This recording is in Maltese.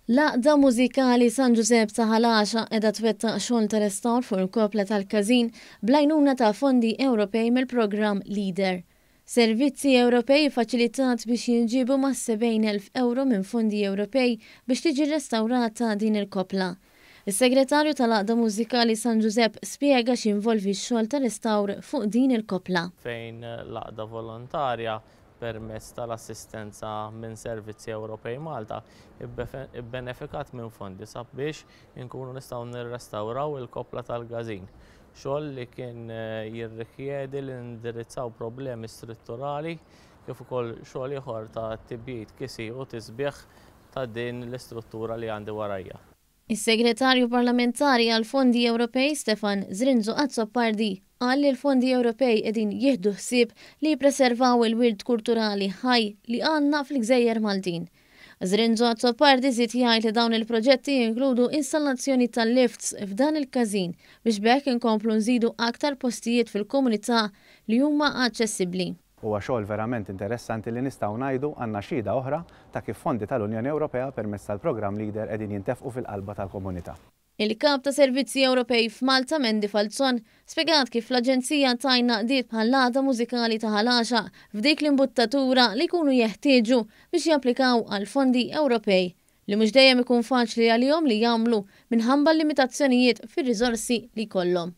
Laqda mużikali San Giuseppe ta' Ħalaxa edha twettaq xogħol ta' restawr fuq il-kopla tal-Każin blajnuna ta' fondi Ewropej mill-programm Leader. Servizzi Ewropej faċilitat biex jinġibu ma' 70,000 euro minn fondi Ewropej biex tiġi restawrata din il-kopla. Is-segretarju tal-Laqda Mużikali San Giuseppe spjega x'involvi x-xogħol ta' restawr fuq din il-kopla. Fejn laqda volontarja permezz tal-assistenza minn Servizzi Ewropej Malta ibbenefikat minn fondi sabiex inkunu nistgħu nirrestawraw il-kopla tal-Każin. Xogħol li kien jirrikjedi li indirizzaw problemi strutturali kif ukoll xogħol ieħor ta' tibjid kisi u tisbieħ ta' din l-istruttura li għandi warajja. Is-Segretarju Parlamentari għal Fondi Ewropej Stefan Zrinzo Azzopardi qal li l-Fondi Ewropej qegħdin jieħdu ħsieb li jippreservaw il-wirt kulturali ħaj li għandna fl-Gżejjer Maltin. Zrinzo Azzopardi żied jgħid li dawn il-proġetti jinkludu installazzjoni tal-lifts f'dan il-Każin biex bekk inkomplu nżidu aktar postijiet fil-komunità li huma aċċessibbli. Huwa xogħol verament interessanti li nistgħu ngħidu għandna xhieda oħra ta' kif fondi tal-Unjoni Ewropea permezz tal-programm Leader qegħdin jintefqu fil-qalba tal-komunità. Il-Kap ta' Servizzi Ewropej f'Malta Mendi Falzon spjegat kif l-Aġenzija tajna qdiet bħal-Laqda Mużikali ta' Ħalaxa f'dik l-imbuttatura li jkunu jeħtieġu biex japplikaw għal fondi Ewropej li mhux dejjem ikun faċli għalihom li jagħmlu minħabba l-limitazzjonijiet fir-riżorsi li jkollhom.